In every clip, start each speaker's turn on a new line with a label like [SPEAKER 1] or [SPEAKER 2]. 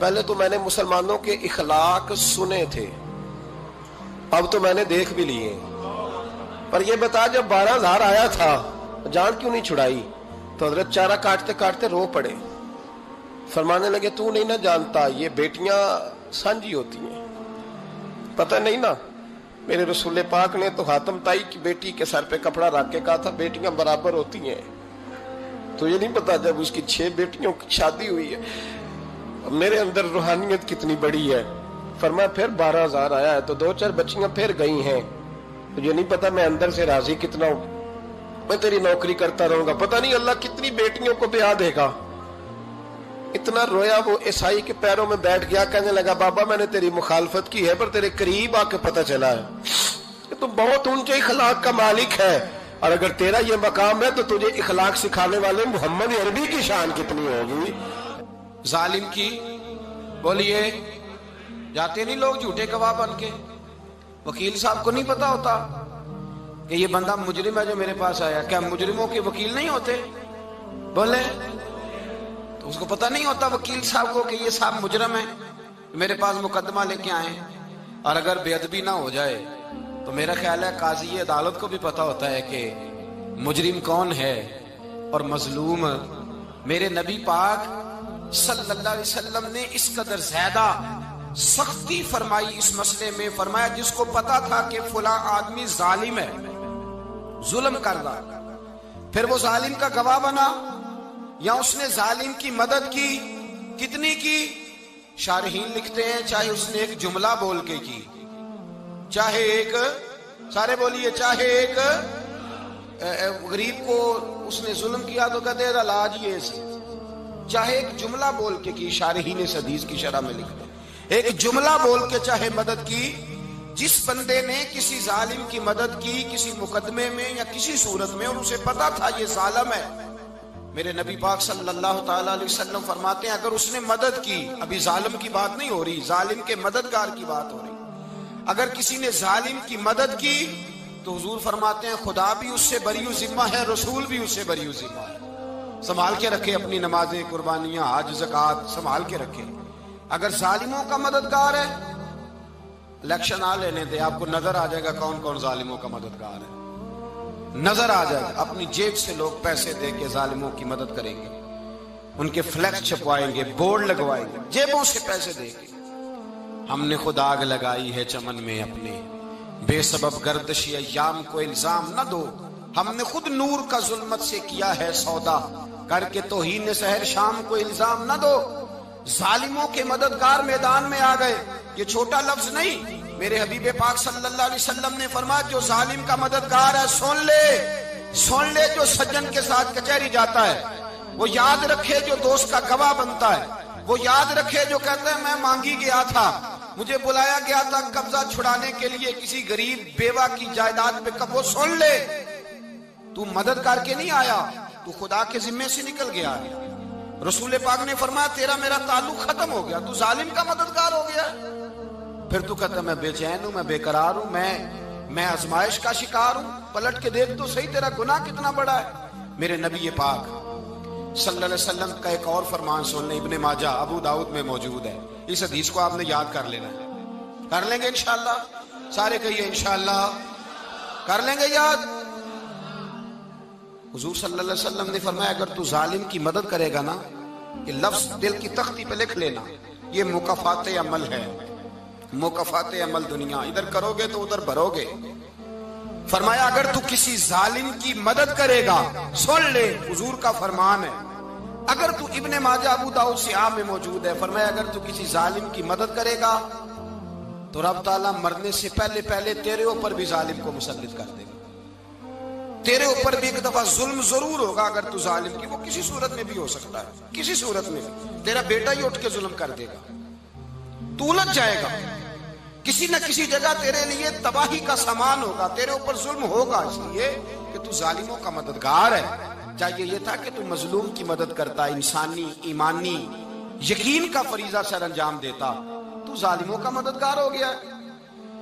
[SPEAKER 1] پہلے تو میں نے مسلمانوں کے اخلاق سنے تھے، اب تو میں نے دیکھ بھی لیے، پر یہ بتا جب 12,000 آیا تھا جان کیوں نہیں چھڑائی؟ تو حضرت چارہ کاٹتے کاٹتے رو پڑے، فرمانے لگے تو نہیں نہ جانتا یہ بیٹیاں سانجھی ہوتی ہیں، پتہ نہیں نا، میرے رسول پاک نے تو حاتم تائی کی بیٹی کے سر پہ کپڑا رکھ کے کہا تھا بیٹیاں برابر ہوتی ہیں، تو یہ نہیں پتا جب اس کی 6 بیٹیوں کی شادی ہوئی ہے میرے اندر روحانیت کتنی بڑی ہے۔ فرمایا پھر 12,000 آیا ہے تو 2-4 بچیاں پھر گئی ہیں، تو یہ نہیں پتا میں اندر سے راضی کتنا ہوں، میں تیری نوکری کرتا رہوں گا، پتہ نہیں اللہ کتنی بیٹیوں کو بیاہ دے گا۔ اتنا رویا وہ عیسائی کے پیروں میں بیٹھ گیا، کہنے لگا بابا میں نے تیری مخالفت کی ہے پر تیرے قریب آ کے پتہ چلا ہے کہ تو بہت اونچے اخلاق کا مالک ہے، اور اگر تیرا یہ مقام ہے تو تجھے اخلاق سکھانے والے محمد عربی کی شان کتنی ہوگی۔
[SPEAKER 2] ظالم کی بولیے جاتے نہیں لوگ جھوٹے گواہ بن کے، وکیل صاحب کو نہیں پتا ہوتا کہ یہ بندہ مجرم ہے جو میرے پاس آیا، کیا مجرموں کے وکیل نہیں ہوتے؟ بولے تو اس کو پتہ نہیں ہوتا وکیل صاحب کو کہ یہ صاحب مجرم ہے، میرے پاس مقدمہ لے کے آئے، اور اگر بے ادبی نہ ہو جائے تو میرا خیال ہے قاضی عدالت کو بھی پتا ہوتا ہے کہ مجرم کون ہے اور مظلوم۔ میرے نبی پاک صلی اللہ علیہ وسلم نے اس قدر زیادہ سختی فرمائی اس مسئلے میں، فرمایا جس کو پتا تھا کہ فلاں آدمی ظالم ہے، ظلم کر رہا، پھر وہ ظالم کا گواہ بنا یا اس نے ظالم کی مدد کی، کتنی کی؟ شارحین لکھتے ہیں چاہے اس نے ایک جملہ بول کے کی، چاہے ایک، سارے بولیے، چاہے ایک غریب کو اس نے ظلم کیا تو کہتے ہیں علاج یہ سی، چاہے ایک جملہ بول کے کی، شارحین اس حدیث کی شرح میں لکھتے ہیں ایک جملہ بول کے چاہے مدد کی، جس بندے نے کسی ظالم کی مدد کی کسی مقدمے میں یا کسی صورت میں اور اسے پتا تھا یہ ظالم ہے، میرے نبی پاک صلی اللہ تعالی علیہ وسلم فرماتے ہیں اگر اس نے مدد کی، ابھی ظالم کی بات نہیں ہو رہی، ظالم کے مددگار کی بات ہو رہی، اگر کسی نے ظالم کی مدد کی تو حضور فرماتے ہیں خدا بھی اس سے بری ذمہ ہے، رسول بھی اس سے بری ذمہ ہے۔ سنبھال کے رکھے اپنی نمازیں، قربانیاں، حج، زکوٰۃ سنبھال کے رکھے۔ اگر ظالموں کا مددگار ہے، الیکشن آ لینے دے، آپ کو نظر آ جائے گا کون کون ظالموں کا مددگار ہے، نظر آ جائے گا۔ اپنی جیب سے لوگ پیسے دے کے ظالموں کی مدد کریں گے، ان کے فلیکس چھپوائیں گے، بورڈ لگوائیں گے، جیبوں سے پیسے دے کے۔ ہم نے خود آگ لگائی ہے چمن میں اپنے، بے سبب گردشی ایام کو الزام نہ دو، ہم نے خود نور کا ظلمت سے کیا ہے سودا، کر کے توہین سحر شام کو الزام نہ دو۔ ظالموں کے مددگار میدان میں آ گئے، یہ چھوٹا لفظ نہیں، میرے حبیب پاک صلی اللہ علیہ وسلم نے فرمایا جو ظالم کا مددگار ہے سن لے جو سجن کے ساتھ کچہری جاتا ہے، وہ یاد رکھے جو دوست کا گواہ بنتا ہے، وہ یاد رکھے جو کہتا ہے میں مانگی گیا تھا، مجھے بلایا گیا تھا قبضہ چھڑانے کے لیے کسی غریب بیوہ کی جائیداد پہ، وہ سن لے تو مدد کر کے نہیں آیا، تو خدا کے ذمے سے نکل گیا ہے۔ رسول پاک نے فرمایا تیرا میرا تعلق ختم ہو گیا، تو ظالم کا مددگار ہو گیا، پھر تو کہتا میں بے چین ہوں، میں بے قرار ہوں، میں آزمائش کا شکار ہوں، پلٹ کے دیکھ تو صحیح تیرا گناہ کتنا بڑا ہے۔ میرے نبی پاک صلی اللہ علیہ وسلم کا ایک اور فرمان سن لیں، ابن ماجہ ابو داؤد میں موجود ہے، اس حدیث کو آپ نے یاد کر لینا ہے، کر لیں گے انشاءاللہ، سارے کہیے انشاءاللہ کر لیں گے یاد۔ حضور صلی اللہ علیہ وسلم نے فرمایا اگر تو ظالم کی مدد کرے گا نا، یہ لفظ دل کی تختی پہ لکھ لینا، یہ مکافات عمل ہے، مکافات عمل دنیا، ادھر کرو گے تو ادھر بھرو گے۔ فرمایا اگر تو کسی ظالم کی مدد کرے گا، سن لے حضور کا فرمان ہے، اگر تو ابن ماجہ ابو داؤد سیاہ میں موجود ہے، فرمایا اگر تو کسی ظالم کی مدد کرے گا تو رب تعالیٰ مرنے سے پہلے پہلے تیرے اوپر بھی ظالم کو مسلط کر دے گا، تیرے اوپر بھی ایک دفعہ ظلم ضرور ہوگا اگر تو ظالم کی، وہ کسی صورت میں بھی ہو سکتا ہے، کسی صورت میں بھی تیرا بیٹا ہی اٹھ کے ظلم کر دے گا، تو الجھ جائے گا، کسی نہ کسی جگہ تیرے لیے تباہی کا سامان ہوگا، تیرے اوپر ظلم ہوگا، اس لیے کہ تو ظالموں کا مددگار ہے۔ چاہیے یہ تھا کہ تو مظلوم کی مدد کرتا، انسانی ایمانی یقین کا فریضہ سر انجام دیتا، تو ظالموں کا مددگار ہو گیا۔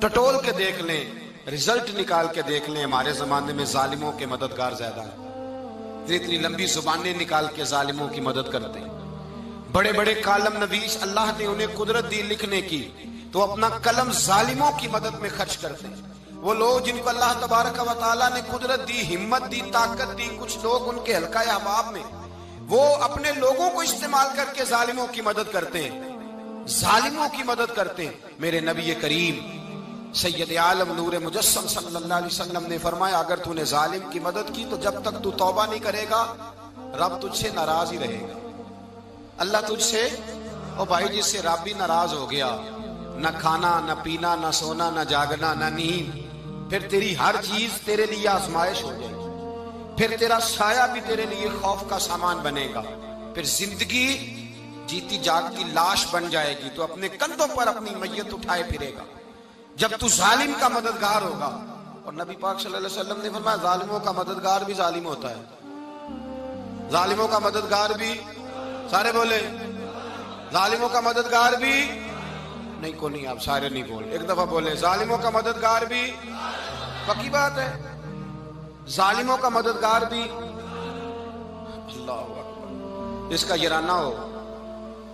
[SPEAKER 2] ٹٹول کے دیکھ لیں، رزلٹ نکال کے دیکھ لیں، ہمارے زمانے میں ظالموں کے مددگار زیادہ ہیں، اتنی لمبی زبانیں نکال کے ظالموں کی مدد کرتے ہیں، بڑے بڑے کالم نویس اللہ نے انہیں قدرت دی لکھنے کی، تو اپنا قلم ظالموں کی مدد میں خرچ کرتے ہیں۔ وہ لوگ جن کو اللہ تبارک و تعالیٰ نے قدرت دی، ہمت دی، طاقت دی، کچھ لوگ ان کے حلقہ احباب میں، وہ اپنے لوگوں کو استعمال کر کے ظالموں کی مدد کرتے ہیں، ظالموں کی مدد کرتے ہیں۔ میرے نبی کریم سید عالم نور مجسم صلی اللہ علیہ وسلم نے فرمایا اگر تو نے ظالم کی مدد کی تو جب تک تو توبہ نہیں کرے گا رب تجھ سے ناراض ہی رہے گا۔ اللہ تجھ سے، او بھائی جس سے رب بھی ناراض ہو گیا، نہ کھانا نہ پینا نہ سونا نہ جاگنا نہ نیند، پھر تیری ہر چیز تیرے لیے آزمائش ہو جائے گی، پھر تیرا سایہ بھی تیرے لیے خوف کا سامان بنے گا، پھر زندگی جیتی جاگتی لاش بن جائے گی، تو اپنے کندھوں پر اپنی میت اٹھائے پھرے گا جب تو ظالم کا مددگار ہوگا۔ اور نبی پاک صلی اللہ علیہ وسلم نے فرمایا ظالموں کا مددگار بھی ظالم ہوتا ہے، ظالموں کا مددگار بھی، سارے بولے ظالموں کا مددگار بھی نہیں، کو نہیں، آپ سارے نہیں بولے، ایک دفعہ بولے ظالموں کا مددگار بھی، پکی بات ہے، ظالموں کا مددگار بھی۔ اللہ اکبر، جس کا یارانہ ہو،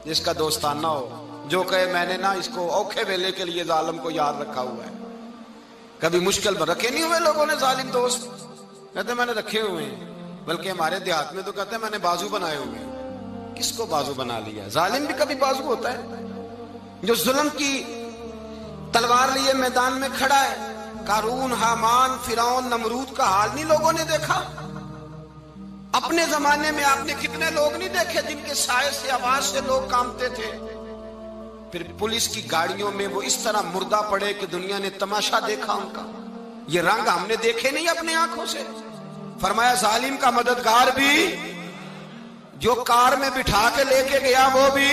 [SPEAKER 2] جس کا دوستانہ ہو، جو کہے میں نے نا اس کو اوکھے ویلے کے لیے ظالم کو یاد رکھا ہوا ہے۔ کبھی مشکل میں رکھے نہیں ہوئے لوگوں نے ظالم دوست، کہتے میں نے رکھے ہوئے ہیں، بلکہ ہمارے دیہات میں تو کہتے ہیں میں نے بازو بنائے ہوئے ہیں۔ کس کو بازو بنا لیا؟ ظالم بھی کبھی بازو ہوتا ہے، جو ظلم کی تلوار لیے میدان میں کھڑا ہے۔ قارون، حامان، فرعون، نمرود کا حال نہیں لوگوں نے دیکھا؟ اپنے زمانے میں آپ نے کتنے لوگ نہیں دیکھے جن کے سائے سے، آواز سے لوگ کانپتے تھے؟ پھر پولیس کی گاڑیوں میں وہ اس طرح مردہ پڑے کہ دنیا نے تماشا دیکھا ان کا۔ یہ رنگ ہم نے دیکھے نہیں اپنے آنکھوں سے۔ فرمایا ظالم کا مددگار بھی، جو کار میں بٹھا کے لے کے گیا وہ بھی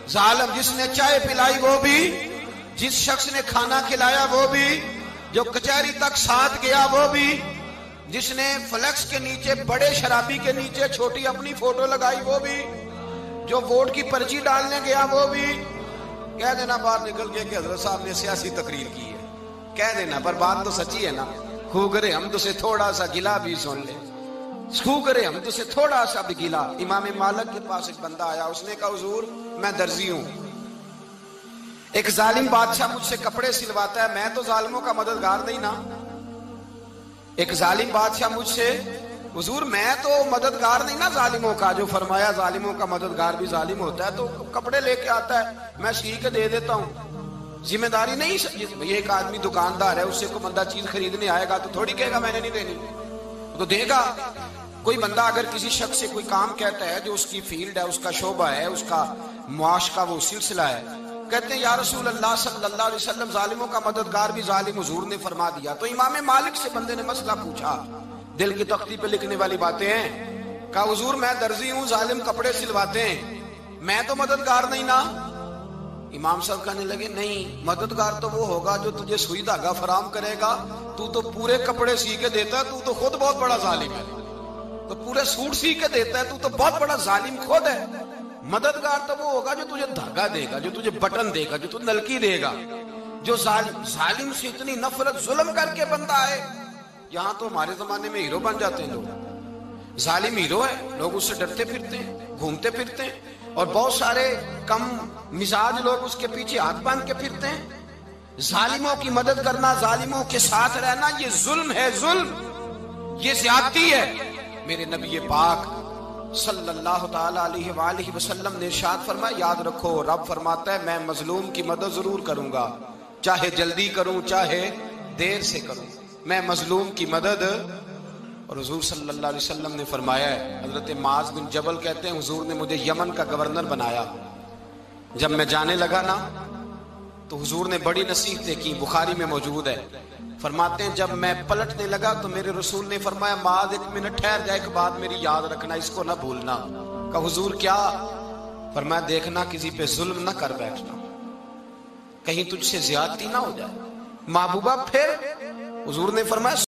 [SPEAKER 2] ظالم، جس نے چائے پلائی وہ بھی، جس شخص نے کھانا کھلایا وہ بھی، جو کچہری تک ساتھ گیا وہ بھی، جس نے فلیکس کے نیچے بڑے شرابی کے نیچے چھوٹی اپنی فوٹو لگائی وہ بھی، جو ووٹ کی پرچی ڈالنے گیا وہ بھی۔ کہہ دینا باہر نکل کے کہ حضرت صاحب نے سیاسی تقریر کی ہے، کہہ دینا، پر بات تو سچی ہے نا۔ خو کرے ہم تو سے تھوڑا سا گلا بھی سن لے، خو کرے ہم تو سے تھوڑا سا بھی گلا۔ امام مالک کے پاس ایک بندہ آیا، اس نے کہا حضور میں درزی ہوں، ایک ظالم بادشاہ مجھ سے کپڑے سلواتا ہے، میں تو ظالموں کا مددگار نہیں نا۔ ایک ظالم بادشاہ مجھ سے، حضور میں تو مددگار نہیں نا ظالموں کا، جو فرمایا ظالموں کا مددگار بھی ظالم ہوتا ہے، تو کپڑے لے کے آتا ہے میں سی کے دے دیتا ہوں، ذمہ داری نہیں۔ یہ ایک آدمی دکاندار ہے، اس سے کوئی بندہ چیز خریدنے آئے گا تو تھوڑی کہے گا میں نے نہیں دینی، تو دے گا۔ کوئی بندہ اگر کسی شخص سے کوئی کام کہتا ہے جو اس کی فیلڈ ہے، اس کا شعبہ ہے، اس کا معاش کا وہ سلسلہ ہے، کہتے ہیں یا رسول اللہ صلی اللہ علیہ وسلم ظالموں کا مددگار بھی ظالم، حضور نے فرما دیا۔ تو امام مالک سے بندے نے مسئلہ پوچھا، دل کی تختی پہ لکھنے والی باتیں ہیں، کہا حضور میں درزی ہوں، ظالم کپڑے سلواتے ہیں، میں تو مددگار نہیں نا۔ امام صاحب کہنے لگے نہیں، مددگار تو وہ ہوگا جو تجھے سوئی دھاگا فراہم کرے گا، تو پورے کپڑے سی کے دیتا ہے، تو خود بہت بڑا ظالم ہے، تو پورے سوٹ سی کے دیتا ہے، تو بہت بڑا ظالم خود ہے۔ مددگار تو وہ ہوگا جو تجھے دھاگا دے گا، جو تجھے بٹن دے گا، جو تجھے نلکی دے گا۔ جو ظالم سے اتنی نفرت، ظلم کر کے بندہ آئے، یہاں تو ہمارے زمانے میں ہیرو بن جاتے ہیں لوگ، ظالم ہیرو ہے، لوگ اس سے ڈرتے پھرتے ہیں، گھومتے پھرتے ہیں، اور بہت سارے کم مزاج لوگ اس کے پیچھے ہاتھ باندھ کے پھرتے ہیں۔ ظالموں کی مدد کرنا، ظالموں کے ساتھ رہنا، یہ ظلم ہے، ظلم، یہ زیادتی ہے۔ میرے نبی پاک صلی اللہ تعالی علیہ وآلہ وسلم نے ارشاد فرمایا یاد رکھو، رب فرماتا ہے میں مظلوم کی مدد ضرور کروں گا، چاہے جلدی کروں چاہے دیر سے کروں، میں مظلوم کی مدد۔ اور حضور صلی اللہ علیہ وسلم نے فرمایا ہے، حضرت معاذ بن جبل کہتے ہیں حضور نے مجھے یمن کا گورنر بنایا، جب میں جانے لگا نا تو حضور نے بڑی نصیحتیں کی، بخاری میں موجود ہے، فرماتے ہیں جب میں پلٹنے لگا تو میرے رسول نے فرمایا معاذ ایک منٹ ٹھہر جا، ایک بات میری یاد رکھنا، اس کو نہ بھولنا۔ کہا حضور کیا؟ فرمایا دیکھنا کسی پہ ظلم نہ کر بیٹھنا، کہیں تجھ سے زیادتی نہ ہو جائے۔ محبوبہ پھر حضور نے فرمایا